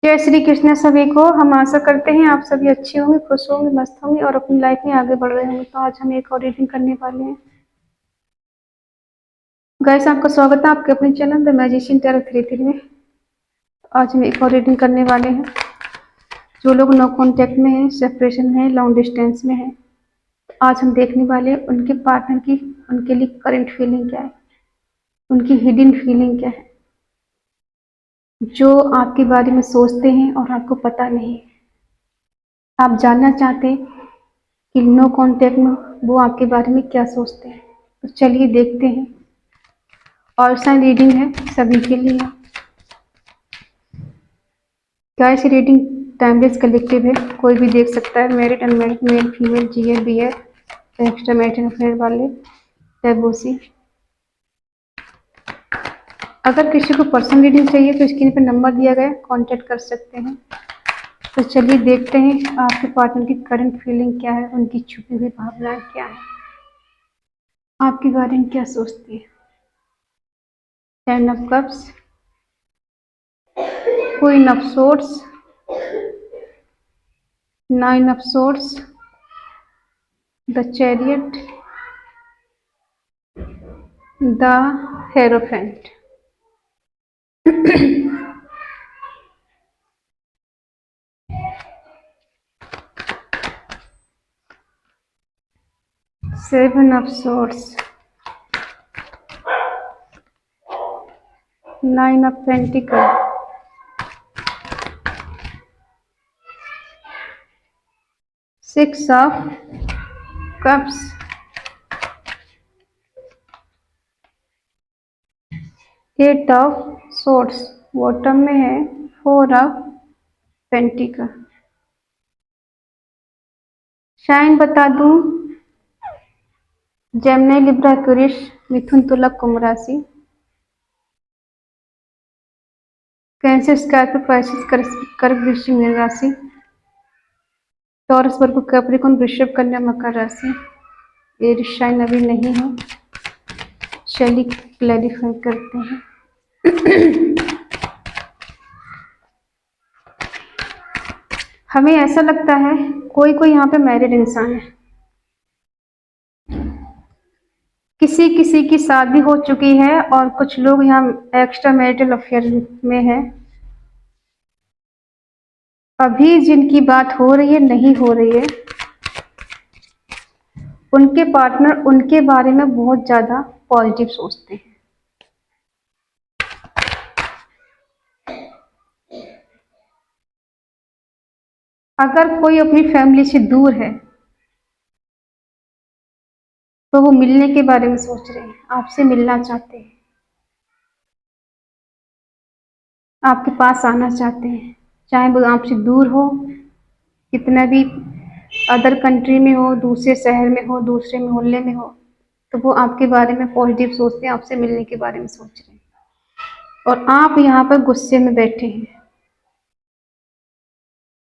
जय श्री कृष्ण सभी को। हम आशा करते हैं आप सभी अच्छे होंगे, खुश होंगे, मस्त होंगे और अपनी लाइफ में आगे बढ़ रहे होंगे। तो आज हम एक और रीडिंग करने वाले हैं। गाइस, आपका स्वागत है आपके अपने channel the magician tarot three में। आज हम एक और रीडिंग करने वाले हैं। जो लोग नो कॉन्टेक्ट में हैं, सेपरेशन में है, लॉन्ग डिस्टेंस में है, आज हम देखने वाले हैं उनके पार्टनर की, उनके लिए करंट फीलिंग क्या है, उनकी हिडन फीलिंग क्या है, जो आपके बारे में सोचते हैं और आपको पता नहीं। आप जानना चाहते हैं कि नो कांटेक्ट में वो आपके बारे में क्या सोचते हैं। तो चलिए देखते हैं। और साइन रीडिंग है सभी के लिए। गाइस, रीडिंग टाइमलेस कलेक्टिव है, कोई भी देख सकता है। मैरिड, अनमैरिड, मेल, फीमेल, जीए, बीए, एक्स्ट्रा मैरिड अफेयर वाले, टैबूसी। अगर किसी को पर्सनल रीडिंग चाहिए तो स्क्रीन पर नंबर दिया गया है, कांटेक्ट कर सकते हैं। तो चलिए देखते हैं आपके पार्टनर की करंट फीलिंग क्या है, उनकी छुपी हुई भावनाएं क्या है, आपके बारे में क्या सोचती है। 10 of cups, queen of swords, 9 of swords, the chariot, the hierophant. Seven of swords, 9 of pentacle, 6 of cups, 8 of swords, bottom में है 4 ऑफ पेंटिकल। शाइन बता दूं, जेमिनी, लिब्रा, एक्वेरियस, मिथुन, तुला, कुंभ राशि, कैंसर, स्कॉर्पियो, पाइसेस, कर्क, वृश्चिक, मीन राशि, taurus, वर्गो, Capricorn, वृषभ, कन्या, मकर राशि। ये शाइन अभी नहीं है, चलिए क्लैरिफाई करते हैं। हमें ऐसा लगता है कोई कोई यहाँ पे मैरिड इंसान है, किसी किसी की शादी हो चुकी है और कुछ लोग यहाँ एक्स्ट्रा मैरिटल अफेयर में है। अभी जिनकी बात हो रही है, नहीं हो रही है, उनके पार्टनर उनके बारे में बहुत ज्यादा पॉजिटिव सोचते हैं। अगर कोई अपनी फैमिली से दूर है तो वो मिलने के बारे में सोच रहे हैं, आपसे मिलना चाहते हैं, आपके पास आना चाहते हैं, चाहे वो आपसे दूर हो, कितना भी अदर कंट्री में हो, दूसरे शहर में हो, दूसरे मोहल्ले में हो, तो वो आपके बारे में पॉजिटिव सोचते हैं, आपसे मिलने के बारे में सोच रहे हैं। और आप यहाँ पर गुस्से में बैठे हैं।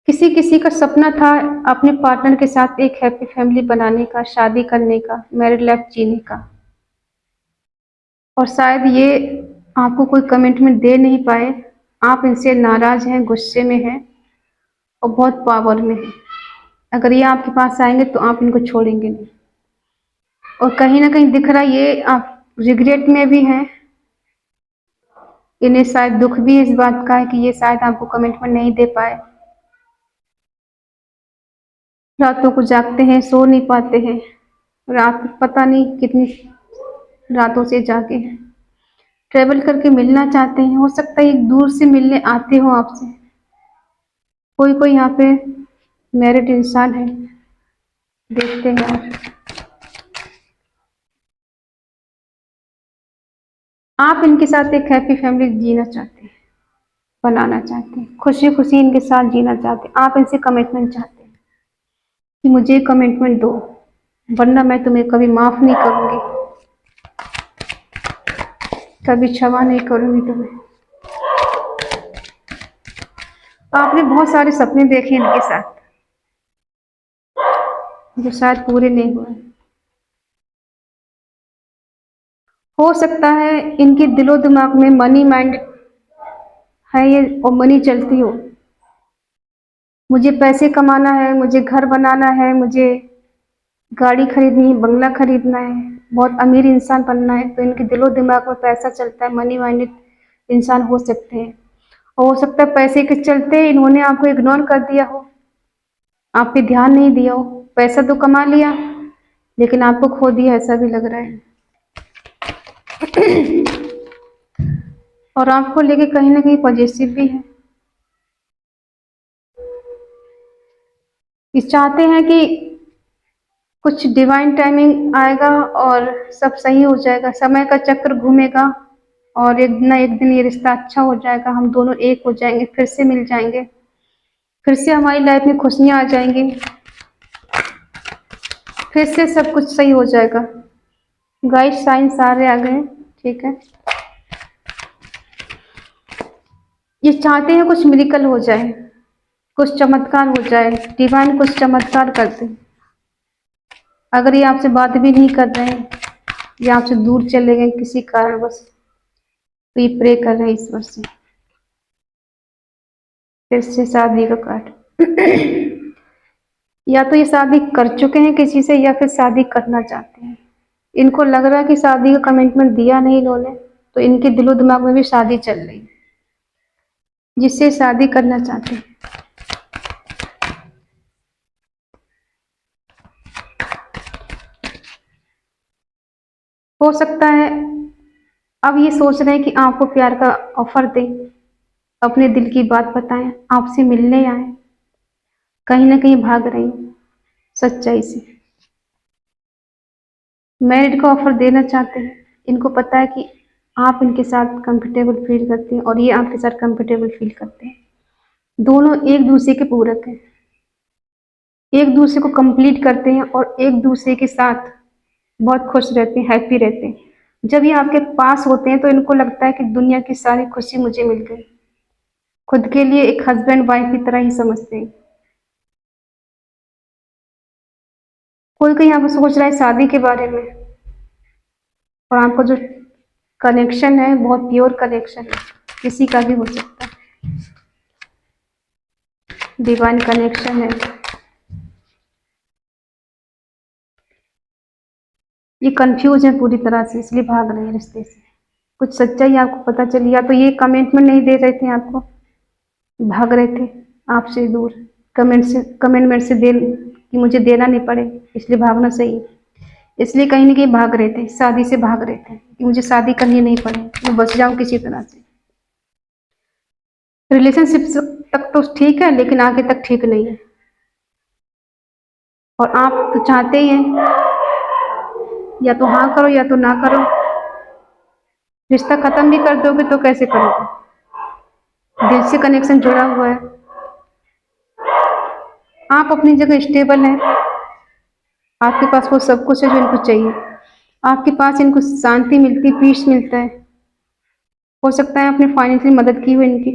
किसी किसी का सपना था अपने पार्टनर के साथ एक हैप्पी फैमिली बनाने का, शादी करने का, मैरिड लाइफ जीने का, और शायद ये आपको कोई कमिटमेंट दे नहीं पाए। आप इनसे नाराज हैं, गुस्से में हैं और बहुत पावर में हैं। अगर ये आपके पास आएंगे तो आप इनको छोड़ेंगे नहीं। और कहीं ना कहीं दिख रहा है ये आप रिग्रेट में भी हैं। इन्हें शायद दुख भी इस बात का है कि ये शायद आपको कमिटमेंट नहीं दे पाए। रातों को जागते हैं, सो नहीं पाते हैं, रात पता नहीं कितनी रातों से जागे हैं। ट्रेवल करके मिलना चाहते हैं, हो सकता है एक दूर से मिलने आते हो आपसे। कोई कोई यहाँ पे मैरिड इंसान है, देखते हैं। आप इनके साथ एक हैप्पी फैमिली जीना चाहते हैं, बनाना चाहते हैं, खुशी खुशी इनके साथ जीना चाहते हैं। आप इनसे कमिटमेंट चाहते हैं कि मुझे कमिटमेंट दो, वरना मैं तुम्हें कभी माफ नहीं करूंगी, कभी क्षमा नहीं करूंगी तुम्हें। आपने बहुत सारे सपने देखे इनके साथ जो शायद पूरे नहीं हुए। हो सकता है इनके दिलो दिमाग में मनी माइंड है ये, और मनी चलती हो, मुझे पैसे कमाना है, मुझे घर बनाना है, मुझे गाड़ी खरीदनी है, बंगला खरीदना है, बहुत अमीर इंसान बनना है, तो इनके दिलो दिमाग में पैसा चलता है, मनी माइंडेड इंसान हो सकते हैं। और हो सकता है पैसे के चलते इन्होंने आपको इग्नोर कर दिया हो, आप पे ध्यान नहीं दिया हो। पैसा तो कमा लिया लेकिन आपको खो दिया, ऐसा भी लग रहा है। और आपको लेके कहीं ना कहीं पॉजिटिव भी है। ये चाहते हैं कि कुछ डिवाइन टाइमिंग आएगा और सब सही हो जाएगा, समय का चक्र घूमेगा और एक ना एक दिन ये रिश्ता अच्छा हो जाएगा, हम दोनों एक हो जाएंगे, फिर से मिल जाएंगे, फिर से हमारी लाइफ में खुशियां आ जाएंगी, फिर से सब कुछ सही हो जाएगा। गाइड साइन सारे आ गए, ठीक है। ये चाहते हैं कुछ मिरेकल हो जाए, कुछ चमत्कार हो जाए, डिवाइन कुछ चमत्कार कर दे। अगर ये आपसे बात भी नहीं कर रहे हैं या आपसे दूर चले गए किसी कारणवश, तो ये प्रे कर रहे हैं ईश्वर से। फिर से शादी का कार्ड। या तो ये शादी कर चुके हैं किसी से या फिर शादी करना चाहते हैं। इनको लग रहा है कि शादी का कमिटमेंट दिया नहीं इन्होंने, तो इनके दिलो दिमाग में भी शादी चल रही है, जिससे शादी करना चाहते हैं। हो सकता है अब ये सोच रहे हैं कि आपको प्यार का ऑफर दें, अपने दिल की बात बताएं, आपसे मिलने आए, कहीं ना कहीं भाग रही सच्चाई से। मैरिड का ऑफर देना चाहते हैं। इनको पता है कि आप इनके साथ कंफर्टेबल फील करते हैं और ये आपके साथ कंफर्टेबल फील करते हैं। दोनों एक दूसरे के पूरक हैं, एक दूसरे को कंप्लीट करते हैं और एक दूसरे के साथ बहुत खुश रहते हैं, हैप्पी रहते हैं। जब ये आपके पास होते हैं तो इनको लगता है कि दुनिया की सारी खुशी मुझे मिल गई। खुद के लिए एक हस्बैंड वाइफ की तरह ही समझते हैं। कोई कोई यहाँ पर सोच रहा है शादी के बारे में, और आपका जो कनेक्शन है बहुत प्योर कनेक्शन है, किसी का भी हो सकता है, डिवाइन कनेक्शन है। ये कंफ्यूज है पूरी तरह से, इसलिए भाग रहे हैं रिश्ते से। कुछ सच्चाई आपको पता चली, या तो ये कमिटमेंट नहीं दे रहे थे आपको, भाग रहे थे आपसे दूर, कमिटमेंट से दे कि मुझे देना नहीं पड़े, इसलिए भागना सही है। इसलिए कहीं ना कहीं भाग रहे थे, शादी से भाग रहे थे कि मुझे शादी करनी नहीं पड़े, मैं बच जाऊं किसी तरह से। रिलेशनशिप तक तो ठीक है लेकिन आगे तक ठीक नहीं है। और आप तो चाहते ही हैं, या तो हाँ करो या तो ना करो। रिश्ता खत्म भी कर दोगे तो कैसे करोगे, दिल से कनेक्शन जुड़ा हुआ है। आप अपनी जगह स्टेबल हैं, आपके पास वो सब कुछ है जो इनको चाहिए, आपके पास इनको शांति मिलती, पीस मिलता है। हो सकता है आपने फाइनेंशियली मदद की हो इनकी,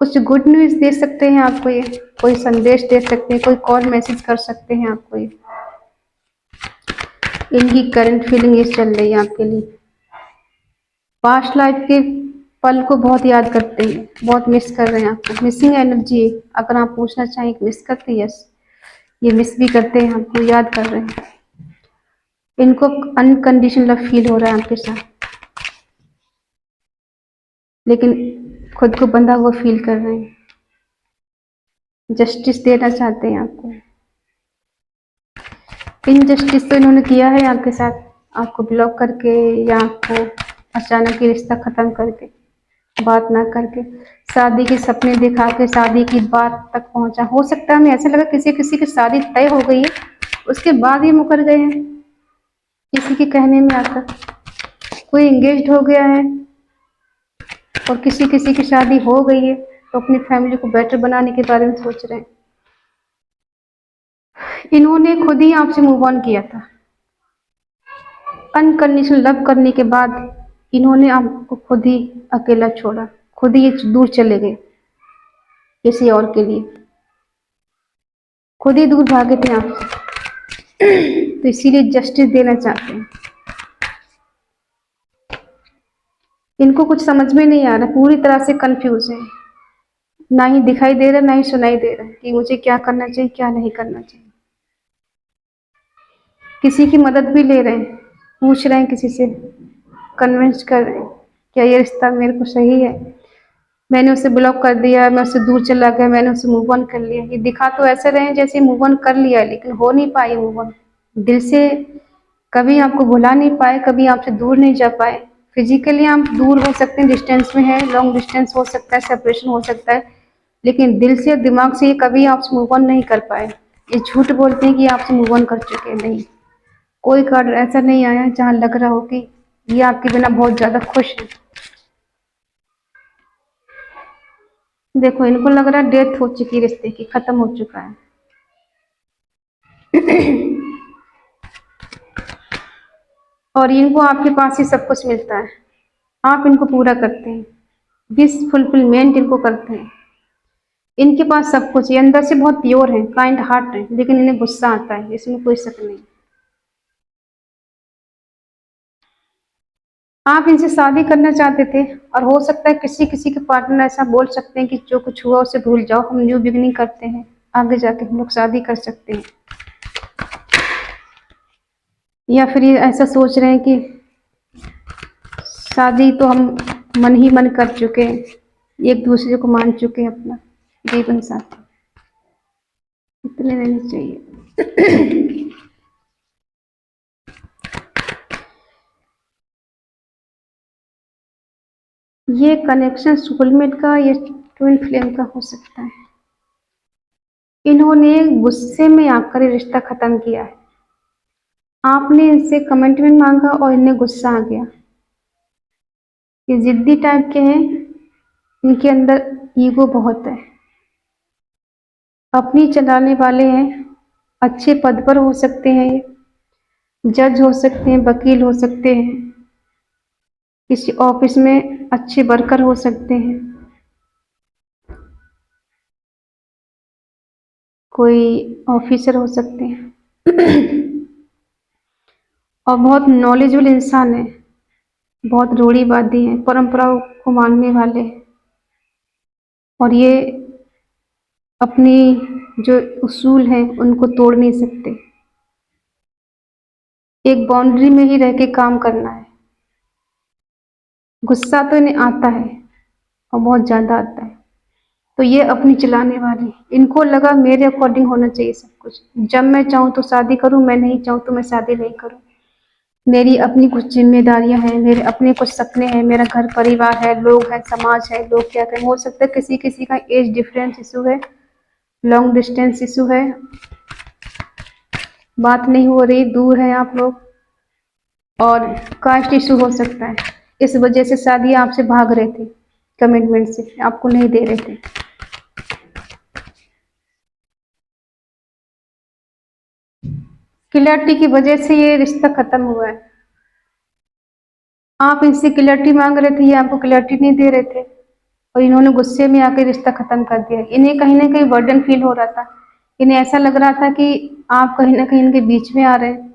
कुछ गुड न्यूज दे सकते हैं आपको, ये कोई संदेश दे सकते हैं, कोई कॉल मैसेज कर सकते हैं आपको। ये इनकी करंट फीलिंग ये चल रही है आपके लिए। पास्ट लाइफ के पल को बहुत याद करते हैं, बहुत मिस कर रहे हैं आपको, मिसिंग एनर्जी। अगर आप पूछना चाहें मिस करते हैं, यस, ये मिस भी करते हैं, आपको याद कर रहे हैं। इनको अनकंडीशनल लव फील हो रहा है आपके साथ, लेकिन खुद को बंधा हुआ फील कर रहे हैं। जस्टिस देना चाहते हैं आपको। इनजस्टिस तो इन्होंने किया है आपके साथ, आपको ब्लॉक करके या आपको अचानक ही रिश्ता खत्म करके, बात ना करके, शादी के सपने दिखा के शादी की बात तक पहुंचा। हो सकता है हमें ऐसा लगा किसी किसी की शादी तय हो गई है, उसके बाद ही मुकर गए हैं किसी के कहने में आकर। कोई एंगेज्ड हो गया है और किसी किसी की शादी हो गई है तो अपनी फैमिली को बेटर बनाने के बारे में सोच रहे हैं। इन्होंने खुद ही आपसे मूव ऑन किया था, अनकंडीशनल लव करने के बाद इन्होंने आपको खुद ही अकेला छोड़ा, खुद ही दूर चले गए किसी और के लिए, खुद ही दूर भागे थे आपसे। तो इसीलिए जस्टिस देना चाहते हैं। इनको कुछ समझ में नहीं आ रहा, पूरी तरह से कंफ्यूज है। ना ही दिखाई दे रहा, ना ही सुनाई दे रहा कि मुझे क्या करना चाहिए, क्या नहीं करना चाहिए। किसी की मदद भी ले रहे हैं, पूछ रहे हैं किसी से, कन्विंस कर रहे हैं क्या ये रिश्ता मेरे को सही है। मैंने उसे ब्लॉक कर दिया, मैं उससे दूर चला गया, मैंने उसे मूव ऑन कर लिया। ये दिखा तो ऐसे रहे हैं जैसे मूव ऑन कर लिया है, लेकिन हो नहीं पाई मूव ऑन। दिल से कभी आपको भुला नहीं पाए, कभी आपसे दूर नहीं जा पाए। फिजिकली आप दूर हो सकते हैं, डिस्टेंस में है, लॉन्ग डिस्टेंस हो सकता है, सेपरेशन हो सकता है, लेकिन दिल से दिमाग से ये कभी आपसे मूव ऑन नहीं कर पाए। ये झूठ बोलते हैं कि आपसे मूव ऑन कर चुके हैं, नहीं। कोई कार्ड ऐसा नहीं आया जहां लग रहा हो कि ये आपके बिना बहुत ज्यादा खुश है। देखो, इनको लग रहा है डेथ हो चुकी, रिश्ते की खत्म हो चुका है। और इनको आपके पास ही सब कुछ मिलता है, आप इनको पूरा करते हैं, विश फुलफिलमेंट इनको करते हैं। इनके पास सब कुछ, ये अंदर से बहुत प्योर है, काइंड हार्ट है, लेकिन इन्हें गुस्सा आता है, इसमें कोई शक नहीं। आप इनसे शादी करना चाहते थे, और हो सकता है किसी किसी के पार्टनर ऐसा बोल सकते हैं कि जो कुछ हुआ उसे भूल जाओ, हम न्यू बिगनिंग करते हैं, आगे जाके हम लोग शादी कर सकते हैं। या फिर ये ऐसा सोच रहे हैं कि शादी तो हम मन ही मन कर चुके हैं, एक दूसरे को मान चुके हैं अपना जीवन साथी। इतने रहने चाहिए। ये कनेक्शन सोलमेट का या ट्विन फ्लेम का हो सकता है। इन्होंने गुस्से में आकर ये रिश्ता खत्म किया है। आपने इनसे कमिटमेंट मांगा और इन्हें गुस्सा आ गया। ये जिद्दी टाइप के हैं, इनके अंदर ईगो बहुत है, अपनी चलाने वाले हैं, अच्छे पद पर हो सकते हैं, ये जज हो सकते हैं, वकील हो सकते हैं, किसी ऑफिस में अच्छे वर्कर हो सकते हैं, कोई ऑफिसर हो सकते हैं। और बहुत नॉलेजेबल इंसान है, बहुत रूढ़िवादी हैं, परंपराओं को मानने वाले हैं, और ये अपनी जो उसूल हैं उनको तोड़ नहीं सकते। एक बाउंड्री में ही रह के काम करना है। गुस्सा तो इन्हें आता है, और बहुत ज़्यादा आता है, तो ये अपनी चलाने वाली। इनको लगा मेरे अकॉर्डिंग होना चाहिए सब कुछ, जब मैं चाहूँ तो शादी करूँ, मैं नहीं चाहूँ तो मैं शादी नहीं करूँ। मेरी अपनी कुछ जिम्मेदारियां हैं, मेरे अपने कुछ सपने हैं, मेरा घर परिवार है, लोग हैं, समाज है, लोग क्या कहें। हो सकता है किसी किसी का एज डिफरेंस इशू है, लॉन्ग डिस्टेंस इशू है, बात नहीं हो रही, दूर है आप लोग, और कास्ट इशू हो सकता है। इस वजह से शादी आपसे भाग रहे थे, कमिटमेंट से आपको नहीं दे रहे थे। क्लैरिटी की वजह से ये रिश्ता खत्म हुआ है। आप इनसे क्लैरिटी मांग रहे थे, ये आपको क्लैरिटी नहीं दे रहे थे, और इन्होंने गुस्से में आकर रिश्ता खत्म कर दिया। इन्हें कहीं ना कहीं बर्डन फील हो रहा था, इन्हें ऐसा लग रहा था कि आप कहीं ना कहीं इनके बीच में आ रहे हैं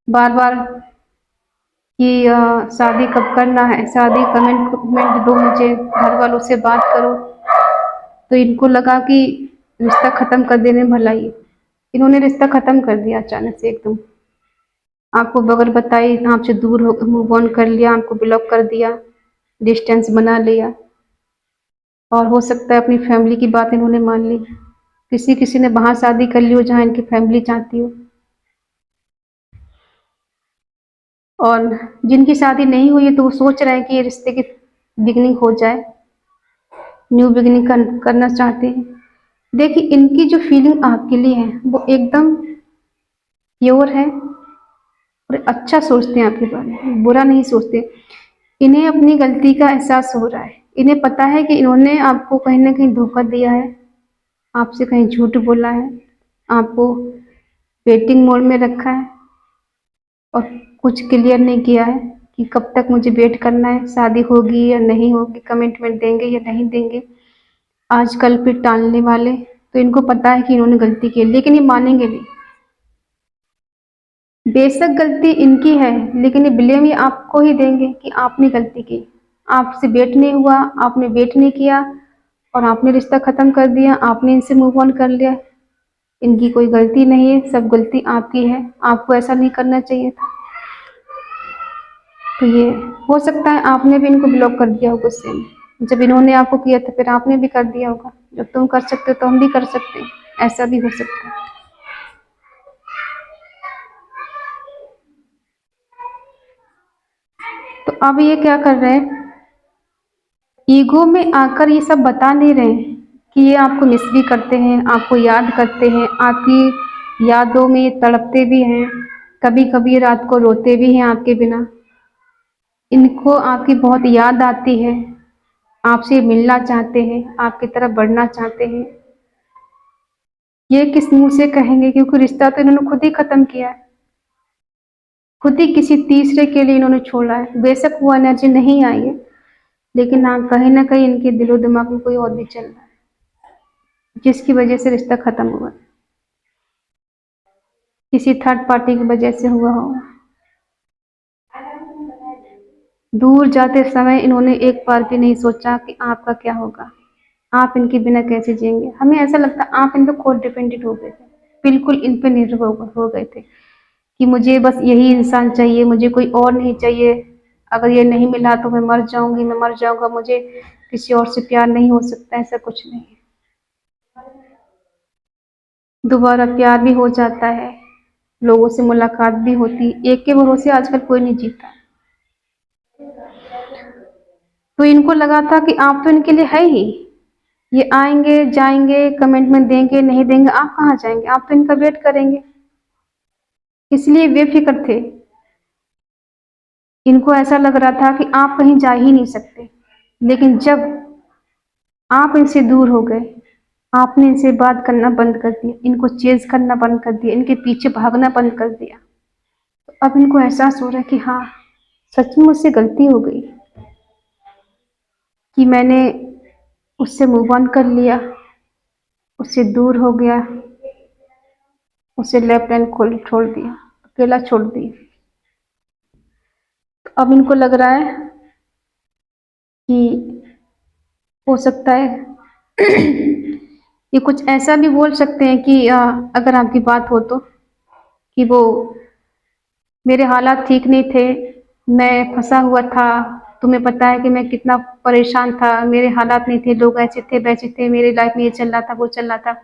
बार बार, कि शादी कब करना है, शादी कमिटमेंट दो मुझे, घर वालों से बात करो। तो इनको लगा कि रिश्ता खत्म कर देने में भलाई है। इन्होंने रिश्ता खत्म कर दिया अचानक से एकदम, आपको बगैर बताई आपसे दूर हो, मूव ऑन कर लिया, आपको ब्लॉक कर दिया, डिस्टेंस बना लिया। और हो सकता है अपनी फैमिली की बात इन्होंने मान ली, किसी किसी ने वहां शादी कर ली हो जहां इनकी फैमिली चाहती हो। और जिनकी शादी नहीं हुई है तो वो सोच रहे हैं कि ये रिश्ते की बिगनिंग हो जाए, न्यू बिगनिंग करना चाहते हैं। देखिए, इनकी जो फीलिंग आपके लिए है वो एकदम प्योर है, और अच्छा सोचते हैं आपके बारे में, बुरा नहीं सोचते। इन्हें अपनी गलती का एहसास हो रहा है, इन्हें पता है कि इन्होंने आपको कहीं ना कहीं धोखा दिया है, आपसे कहीं झूठ बोला है, आपको वेटिंग मोड में रखा है, और कुछ क्लियर नहीं किया है कि कब तक मुझे वेट करना है, शादी होगी या नहीं होगी, कमिटमेंट देंगे या नहीं देंगे, आज कल पे टालने वाले। तो इनको पता है कि इन्होंने गलती की, लेकिन ये मानेंगे नहीं। बेशक गलती इनकी है, लेकिन ये ब्लेम ये आपको ही देंगे कि आपने गलती की, आपसे वेट नहीं हुआ, आपने वेट नहीं किया, और आपने रिश्ता ख़त्म कर दिया, आपने इनसे मूव ऑन कर लिया। इनकी कोई गलती नहीं है, सब गलती आपकी है, आपको ऐसा नहीं करना चाहिए था। तो ये हो सकता है आपने भी इनको ब्लॉक कर दिया हो गुस्से में, जब इन्होंने आपको किया था फिर आपने भी कर दिया होगा। जब तुम कर सकते हो तो हम भी कर सकते हैं, ऐसा भी हो सकता है। तो अब ये क्या कर रहे हैं, ईगो में आकर ये सब बता नहीं रहे हैं कि ये आपको मिस भी करते हैं, आपको याद करते हैं, आपकी यादों में ये तड़पते भी हैं, कभी कभी रात को रोते भी हैं आपके बिना। इनको आपकी बहुत याद आती है, आपसे मिलना चाहते हैं, आपकी तरफ बढ़ना चाहते हैं। ये किस मुंह से कहेंगे, क्योंकि रिश्ता तो इन्होंने खुद ही खत्म किया है, खुद ही किसी तीसरे के लिए इन्होंने छोड़ा है। बेशक वो एनर्जी नहीं आई है, लेकिन हाँ कहीं ना कहीं इनके दिलो दिमाग में कोई और भी चल रहा है, जिसकी वजह से रिश्ता खत्म हुआ, किसी थर्ड पार्टी की वजह से हुआ होगा। दूर जाते समय इन्होंने एक बार भी नहीं सोचा कि आपका क्या होगा, आप इनके बिना कैसे जिएंगे। हमें ऐसा लगता आप इन पे खुद डिपेंडेंट हो गए थे, बिल्कुल इन पे निर्भर हो गए थे कि मुझे बस यही इंसान चाहिए, मुझे कोई और नहीं चाहिए, अगर ये नहीं मिला तो मैं मर जाऊंगी, मैं मर जाऊंगा, मुझे किसी और से प्यार नहीं हो सकता। ऐसा कुछ नहीं है, दोबारा प्यार भी हो जाता है, लोगों से मुलाकात भी होती। एक के भरोसे आजकल कोई नहीं जीता। तो इनको लगा था कि आप तो इनके लिए है ही, ये आएंगे जाएंगे, कमेंट में देंगे नहीं देंगे, आप कहाँ जाएंगे, आप तो इनका वेट करेंगे, इसलिए बेफिक्र थे। इनको ऐसा लग रहा था कि आप कहीं जा ही नहीं सकते। लेकिन जब आप इनसे दूर हो गए, आपने इनसे बात करना बंद कर दिया, इनको चेज करना बंद कर दिया, इनके पीछे भागना बंद कर दिया, तो अब इनको एहसास हो रहा है कि हाँ सच में मुझसे गलती हो गई कि मैंने उससे मूव ऑन कर लिया, उससे दूर हो गया, उसे लेफ्ट हैंड खोल छोड़ दिया, अकेला छोड़ दिया। तो अब इनको लग रहा है कि हो सकता है ये कुछ ऐसा भी बोल सकते हैं कि अगर आपकी बात हो तो, कि वो मेरे हालात ठीक नहीं थे, मैं फंसा हुआ था, तुम्हें पता है कि मैं कितना परेशान था, मेरे हालात नहीं थे, लोग ऐसे थे वैसे थे, मेरी लाइफ में ये चल रहा था वो चल रहा था,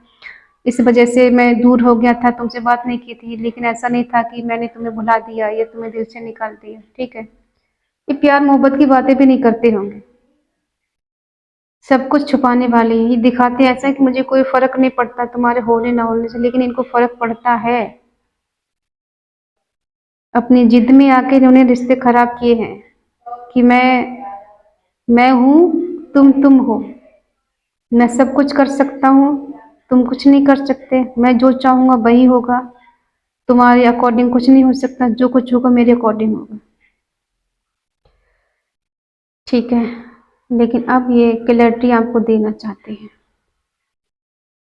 इस वजह से मैं दूर हो गया था, तुमसे बात नहीं की थी। लेकिन ऐसा नहीं था कि मैंने तुम्हें भुला दिया या तुम्हें दिल से निकाल दिया, ठीक है। ये प्यार मोहब्बत की बातें भी नहीं करते होंगे, सब कुछ छुपाने वाले हैं। ये दिखाते ऐसा है कि मुझे कोई फर्क नहीं पड़ता तुम्हारे होने ना होने से, लेकिन इनको फर्क पड़ता है। अपनी जिद में आके इन्होंने रिश्ते खराब किए हैं कि मैं हूं, तुम हो, मैं सब कुछ कर सकता हूँ, तुम कुछ नहीं कर सकते, मैं जो चाहूंगा वही होगा, तुम्हारे अकॉर्डिंग कुछ नहीं हो सकता, जो कुछ होगा मेरे अकॉर्डिंग होगा, ठीक है। लेकिन अब ये क्लैरिटी आपको देना चाहते हैं,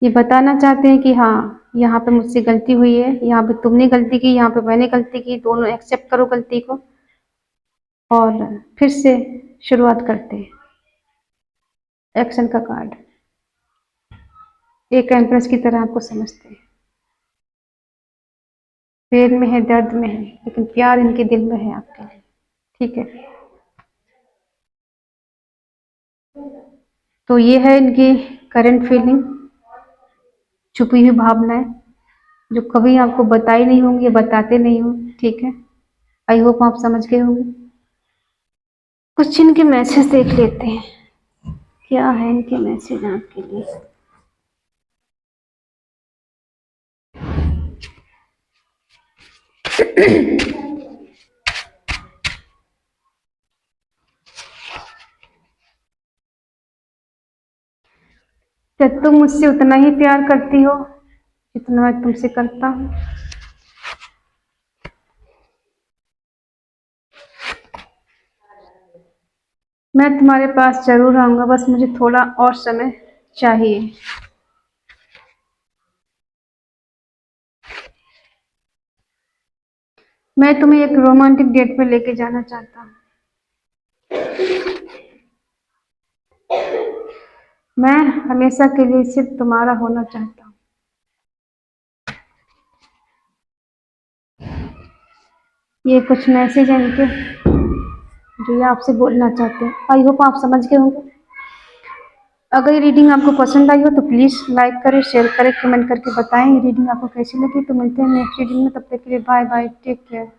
ये बताना चाहते हैं कि हाँ यहाँ पे मुझसे गलती हुई है, यहाँ पे तुमने गलती की, यहाँ पे मैंने गलती की, दोनों एक्सेप्ट करो गलती को और फिर से शुरुआत करते हैं। एक्शन का कार्ड एक एम्प्रेस की तरह आपको समझते हैं, पेन में है, दर्द में है, लेकिन प्यार इनके दिल में है आपके लिए, ठीक है। तो ये है इनकी करंट फीलिंग, छुपी हुई भावनाएं जो कभी आपको बताई नहीं होंगी, बताते नहीं होंगे, ठीक है। आई होप आप समझ गए होंगे। कुछ इनके मैसेज देख लेते हैं, क्या है इनके मैसेज आपके लिए। क्या तुम मुझसे उतना ही प्यार करती हो जितना मैं तुमसे करता हूँ? मैं तुम्हारे पास जरूर आऊंगा, बस मुझे थोड़ा और समय चाहिए। मैं तुम्हें एक रोमांटिक डेट पे लेके जाना चाहता हूँ। मैं हमेशा के लिए सिर्फ तुम्हारा होना चाहता हूँ। ये कुछ मैसेज है इनके जो ये आपसे बोलना चाहते हैं। आई होप आप समझ गए होंगे। अगर ये रीडिंग आपको पसंद आई हो तो प्लीज़ लाइक करें, शेयर करें, कमेंट करके बताएं ये रीडिंग आपको कैसी लगी। तो मिलते हैं नेक्स्ट रीडिंग में, तब तक के लिए बाय बाय, टेक केयर।